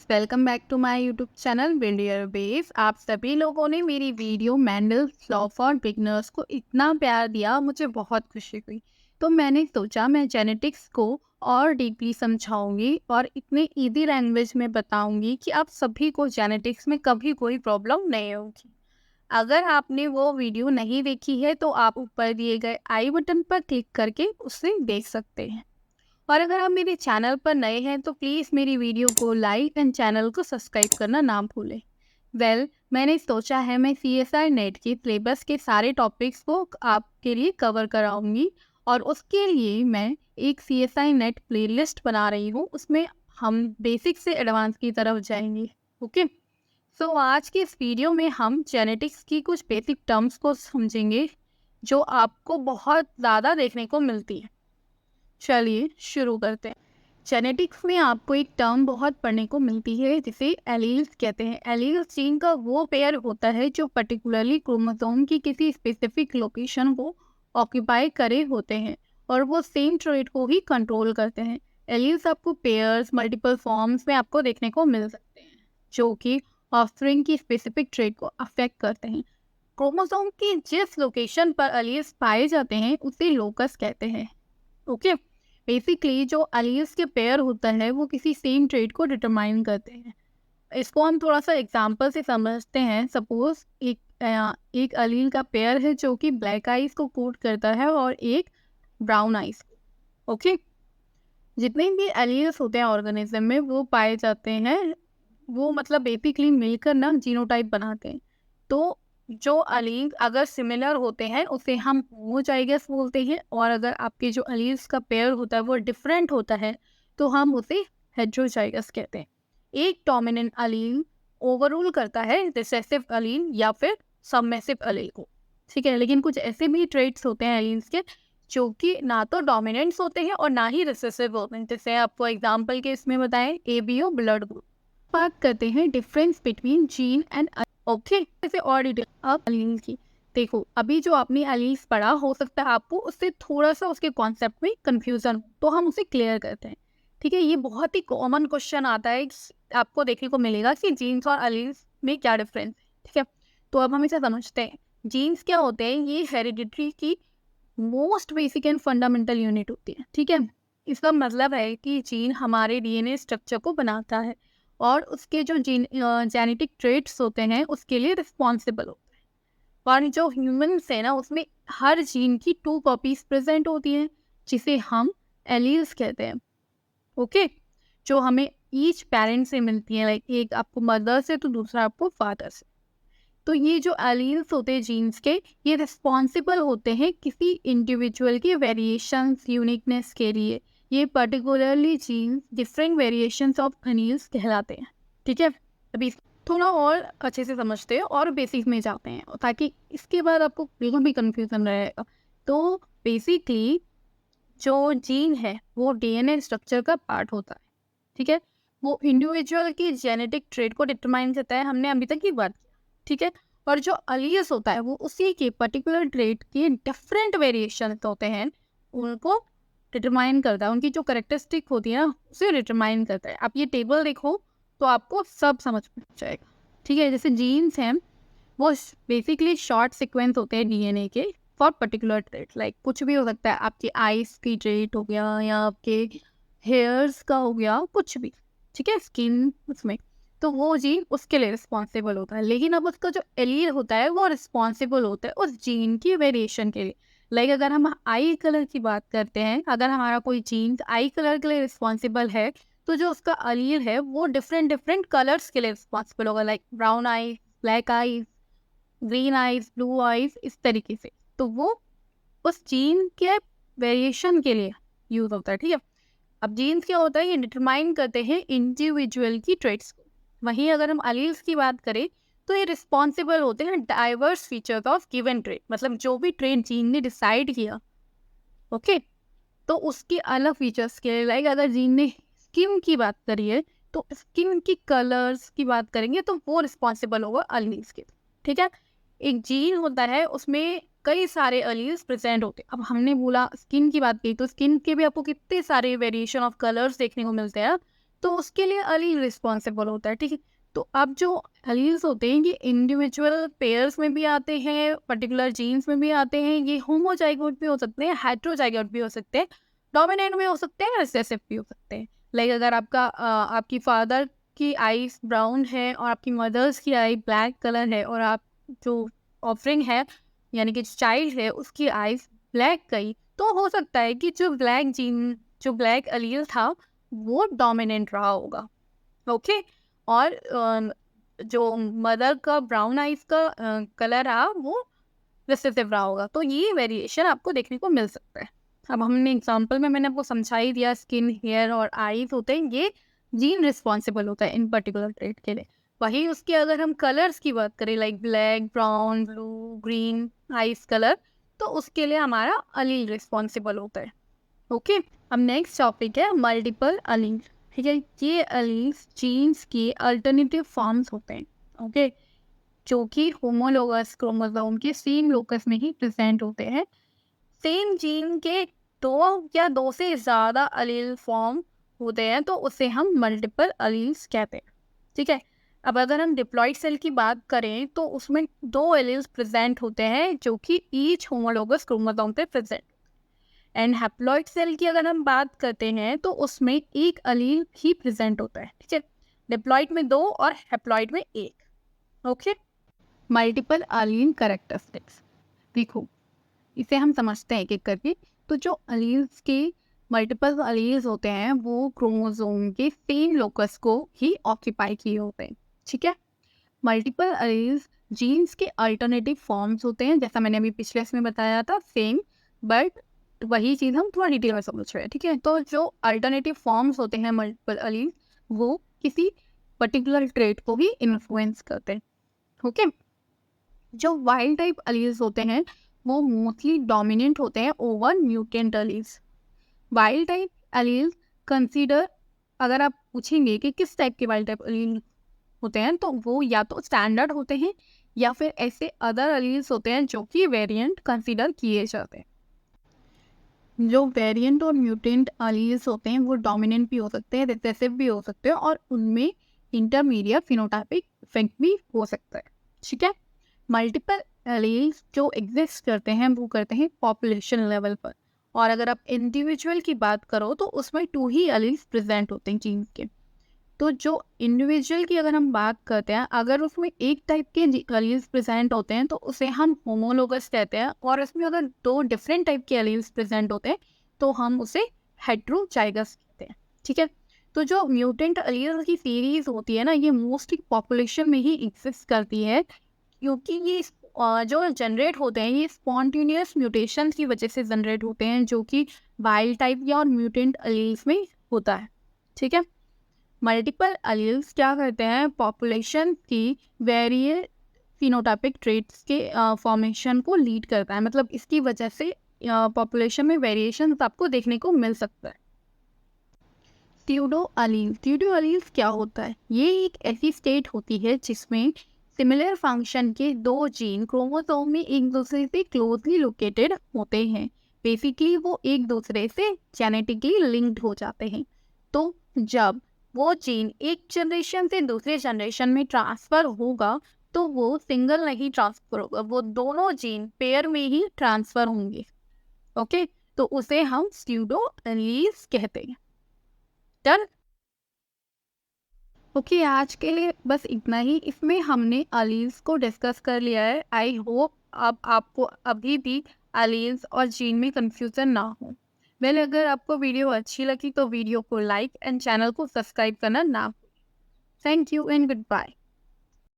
Friends, welcome back to my YouTube channel बिल्डियर बेस। आप सभी लोगों ने मेरी video Mendel's law for beginners को इतना प्यार दिया, मुझे बहुत खुशी हुई। तो मैंने सोचा मैं जेनेटिक्स को और डीपली समझाऊंगी और इतने इजी लैंग्वेज में बताऊंगी कि आप सभी को जेनेटिक्स में कभी कोई प्रॉब्लम नहीं होगी। अगर आपने वो वीडियो नहीं देखी है तो आप ऊपर दिए गए आई बटन पर क्लिक करके उसे देख सकते हैं। और अगर आप मेरे चैनल पर नए हैं तो प्लीज़ मेरी वीडियो को लाइक एंड चैनल को सब्सक्राइब करना ना भूलें। मैंने सोचा है मैं CSI नेट के सिलेबस के सारे टॉपिक्स को आपके लिए कवर कराऊंगी और उसके लिए मैं एक CSI नेट प्लेलिस्ट बना रही हूँ। उसमें हम बेसिक से एडवांस की तरफ जाएंगे। ओके, सो आज की इस वीडियो में हम जेनेटिक्स की कुछ बेसिक टर्म्स को समझेंगे जो आपको बहुत ज़्यादा देखने को मिलती है। चलिए शुरू करते हैं। जेनेटिक्स में आपको एक टर्म बहुत पढ़ने को मिलती है जिसे एलील्स कहते हैं। एलील्स जीन का वो पेयर होता है जो पर्टिकुलरली क्रोमोसोम की किसी स्पेसिफिक लोकेशन को ऑक्यूपाई करे होते हैं और वो सेम ट्रेट को ही कंट्रोल करते हैं। एलील्स आपको पेयर्स मल्टीपल फॉर्म्स में आपको देखने को मिल सकते हैं जो कि ऑफस्प्रिंग की स्पेसिफिक ट्रेट को अफेक्ट करते हैं। क्रोमोसोम की जिस लोकेशन पर एलील्स पाए जाते हैं उसे लोकस कहते हैं। ओके, बेसिकली जो अलील्स के पेयर होता है वो किसी सेम ट्रेट को डिटरमाइन करते हैं। इसको हम थोड़ा सा एग्जांपल से समझते हैं। सपोज एक अलील का पेयर है जो कि ब्लैक आइज को कोड करता है और एक ब्राउन आइज को। ओके, जितने भी अलील्स होते हैं ऑर्गेनिज्म में वो पाए जाते हैं, वो मतलब बेसिकली मिलकर ना जीनोटाइप बनाते हैं। तो जो अलील अगर सिमिलर होते हैं उसे हम होमोजाइगस बोलते हैं और अगर आपके जो अलील्स का पेयर होता है वो डिफरेंट होता है तो हम उसे हेट्रोजाइगस कहते हैं। एक डोमिनेंट अलील ओवररूल करता है रिसेसिव अलील या फिर सबमिसिव अलील को। ठीक है, लेकिन कुछ ऐसे भी ट्रेट्स होते हैं अलील्स के जो कि ना तो डोमिनेंट्स होते हैं और ना ही रिसेसिव होते हैं। जैसे आपको एग्जाम्पल के इसमें बताएं ABO ब्लड ग्रुप। बात करते हैं difference between gene and okay, जैसे और डिटेल अब अलील की देखो। अभी जो आपने अलील्स पढ़ा हो सकता है आपको उससे थोड़ा सा उसके कॉन्सेप्ट में कंफ्यूजन हो, तो हम उसे क्लियर करते हैं। ठीक है, ये बहुत ही कॉमन क्वेश्चन आता है, आपको देखने को मिलेगा कि जीन्स और अलील्स में क्या डिफरेंस है। ठीक है, तो अब हम इसे समझते हैं। जीन्स क्या होते हैं? ये हेरिडिटरी की most basic and fundamental unit होती है। ठीक है, इसका मतलब है कि जीन हमारे DNA स्ट्रक्चर को बनाता है और उसके जो जेनेटिक ट्रेट्स होते हैं उसके लिए रिस्पॉन्सिबल होते हैं। और जो ह्यूमन्स है ना उसमें हर जीन की 2 कॉपीज प्रेजेंट होती हैं जिसे हम एलील्स कहते हैं। ओके, जो हमें ईच पेरेंट से मिलती है, लाइक एक आपको मदर से तो दूसरा आपको फादर से। तो ये जो एलील्स होते हैं जीन्स के, ये रिस्पॉन्सिबल होते हैं किसी इंडिविजुअल की वेरिएशंस यूनिकनेस के लिए। ये particularly genes different variations of alleles कहलाते हैं। ठीक है, अभी थोड़ा और अच्छे से समझते हैं और बेसिक में जाते हैं ताकि इसके बाद आपको बिल्कुल भी कंफ्यूजन रहेगा। तो बेसिकली जो जीन है वो DNA स्ट्रक्चर का पार्ट होता है। ठीक है, वो इंडिविजुअल की जेनेटिक ट्रेट को डिटरमाइन करता है, हमने अभी तक की बात की। ठीक है, और जो अलील्स होता है वो उसी के पर्टिकुलर ट्रेट के डिफरेंट वेरिएशन होते हैं उनको डिटरमाइन करता है। उनकी जो करेक्टरिस्टिक होती है ना उसे डिटरमाइन करता है। आप ये टेबल देखो तो आपको सब समझ में आ जाएगा। ठीक है, जैसे जीन्स हैं वो बेसिकली शॉर्ट सीक्वेंस होते हैं DNA के फॉर पर्टिकुलर ट्रेट। लाइक कुछ भी हो सकता है, आपकी आइज की ट्रेट हो गया या आपके हेयर्स का हो गया, कुछ भी। ठीक है, स्किन उसमें, तो वो जीन उसके लिए रिस्पॉन्सिबल होता है। लेकिन अब उसका जो एलील होता है वो रिस्पॉन्सिबल होता है उस जीन की वेरिएशन के लिए। लाइक अगर हम आई कलर की बात करते हैं, अगर हमारा कोई जीन आई कलर के लिए रिस्पॉन्सिबल है तो जो उसका एलील है वो डिफरेंट डिफरेंट कलर्स के लिए रिस्पॉन्सिबल होगा। लाइक ब्राउन आई, ब्लैक आई, ग्रीन आइज, ब्लू आइज, इस तरीके से। तो वो उस जीन के वेरिएशन के लिए यूज होता है। ठीक है, अब जीन्स क्या होता है? ये डिटरमाइन करते हैं इंडिविजुअल की ट्रेट्स को। वहीं अगर हम अलील्स की बात करें तो ये रिस्पॉन्सिबल होते हैं diverse features of given trait. मतलब जो भी ट्रेट जीन ने डिसाइड किया, ओके, तो उसके अलग फीचर्स के लिए। लाइक अगर जीन ने स्किन की बात करी है तो स्किन की कलर्स की बात करेंगे तो वो रिस्पॉन्सिबल होगा अलील्स के। ठीक है, एक जीन होता है उसमें कई सारे अलील्स प्रेजेंट होते हैं। अब हमने बोला स्किन की बात की तो स्किन के भी आपको कितने सारे वेरिएशन ऑफ कलर्स देखने को मिलते हैं। तो उसके लिए अलील रिस्पॉन्सिबल होता है, ठीक है। तो अब जो अलील्स होते हैं ये इंडिविजुअल पेयर्स में भी आते हैं, पर्टिकुलर जीन्स में भी आते हैं, ये होमोजाइगोट भी हो सकते हैं, हेट्रोजाइगोट भी हो सकते हैं, डोमिनेंट भी हो सकते हैं, रिसेसिव भी हो सकते हैं। लाइक अगर आपकी फादर की आईज ब्राउन है और आपकी मदर्स की आई ब्लैक कलर है, और आप जो ऑफरिंग है यानी कि चाइल्ड है उसकी आईज ब्लैक गई, तो हो सकता है कि जो ब्लैक अलील था वो डोमिनेंट रहा होगा, ओके। और जो मदर का ब्राउन आइज का कलर रहा वो रिसेसिव रहा होगा। तो ये वेरिएशन आपको देखने को मिल सकता है। अब हमने एग्जांपल में मैंने आपको समझा ही दिया, स्किन, हेयर और आईज होते हैं, ये जीन रिस्पॉन्सिबल होता है इन पर्टिकुलर ट्रेट के लिए। वही उसके अगर हम कलर्स की बात करें, like black, brown, blue, green eyes colour, तो उसके लिए हमारा अलील रिस्पॉन्सिबल होता है, ओके। अब नेक्स्ट टॉपिक है मल्टीपल अलील, ठीक है। ये अलील्स जीन्स के अल्टरनेटिव फॉर्म्स होते हैं, ओके, जो कि होमोलोगस क्रोमोसोम के सेम लोकस में ही प्रेजेंट होते हैं। सेम जीन के दो से ज़्यादा अलील फॉर्म होते हैं तो उसे हम मल्टीपल अलील्स कहते हैं, ठीक है। अब अगर हम डिप्लॉइड सेल की बात करें तो उसमें दो एलील्स प्रेजेंट होते हैं जो कि ईच होमोलोगस क्रोमोसोम पे प्रेजेंट। एंड हैप्लॉइड सेल की अगर हम बात करते हैं तो उसमें एक अलील ही प्रेजेंट होता है, ठीक है। डिप्लॉइड में 2 और हैप्लॉइड में 1, ओके। मल्टीपल अलील कैरेक्टरिस्टिक्स, देखो इसे हम समझते हैं एक एक करके। तो जो अलील्स के मल्टीपल अलील्स होते हैं वो क्रोमोसोम के सेम लोकस को ही ऑक्यूपाई किए होते हैं, ठीक है। मल्टीपल अलील्स जीन्स के अल्टरनेटिव फॉर्म्स होते हैं, जैसा मैंने अभी पिछले इसमें बताया था सेम, बट वही चीज़ हम थोड़ा डिटेल में समझ रहे हैं, ठीक है। तो जो अल्टरनेटिव फॉर्म्स होते हैं मल्टीपल अलील्स, वो किसी पर्टिकुलर ट्रेट को भी इन्फ्लुएंस करते हैं, ओके। जो वाइल्ड टाइप अलील्स होते हैं वो मोस्टली डोमिनेंट होते हैं over mutant alleles. Wild type alleles consider, अगर आप पूछेंगे कि किस टाइप के वाइल्ड टाइप अलील होते हैं, तो वो या तो स्टैंडर्ड होते हैं या फिर ऐसे अदर अलील्स होते हैं जो कि वेरिएंट कंसीडर किए जाते हैं। जो वेरिएंट और म्यूटेंट अलील्स होते हैं वो डोमिनेंट भी हो सकते हैं, रिसेसिव भी हो सकते हैं, और उनमें इंटरमीडिएट फिनोटाइपिक इफेक्ट भी हो सकता है, ठीक है। मल्टीपल एलील्स जो एग्जिस्ट करते हैं वो करते हैं पॉपुलेशन लेवल पर, और अगर आप इंडिविजुअल की बात करो तो उसमें 2 ही एलील्स प्रेजेंट होते हैं जीन के। तो जो इंडिविजुअल की अगर हम बात करते हैं, अगर उसमें एक टाइप के एलील्स प्रेजेंट होते हैं तो उसे हम होमोलोगस कहते हैं, और इसमें अगर 2 डिफरेंट टाइप के एलील्स प्रेजेंट होते हैं तो हम उसे हेट्रोजाइगस कहते हैं, ठीक है। तो जो म्यूटेंट एलील्स की सीरीज होती है ना, ये मोस्टली पॉपुलेशन में ही एग्जिस्ट करती है, क्योंकि ये जो जनरेट होते हैं ये स्पॉन्टेनियस म्यूटेशन की वजह से जनरेट होते हैं, जो कि वाइल्ड टाइप या और म्यूटेंट एलील्स में होता है, ठीक है। मल्टीपल एलील्स क्या करते हैं, पॉपुलेशन की वेरिएट फिनोटाइपिक ट्रेट्स के फॉर्मेशन को लीड करता है, मतलब इसकी वजह से पॉपुलेशन में वेरिएशन आपको देखने को मिल सकता है। स्यूडो एलील्स क्या होता है, ये एक ऐसी स्टेट होती है जिसमें सिमिलर फंक्शन के 2 जीन क्रोमोसोम में एक दूसरे से क्लोजली लोकेटेड होते हैं। बेसिकली वो एक दूसरे से जेनेटिकली लिंक्ड हो जाते हैं। तो जब वो जीन एक जनरेशन से दूसरे जनरेशन में ट्रांसफर होगा तो वो सिंगल नहीं ट्रांसफर होगा, वो दोनों जीन पेयर में ही ट्रांसफर होंगे, ओके। तो उसे हम स्यूडो एलील्स कहते हैं। Done, okay. आज के लिए बस इतना ही, इसमें हमने अलील्स को डिस्कस कर लिया है। आई होप अब आपको अभी भी अलील्स और जीन में कंफ्यूजन ना हो। वेल, अगर आपको वीडियो अच्छी लगी तो वीडियो को लाइक एंड चैनल को सब्सक्राइब करना ना भूलें। Thank you and good bye.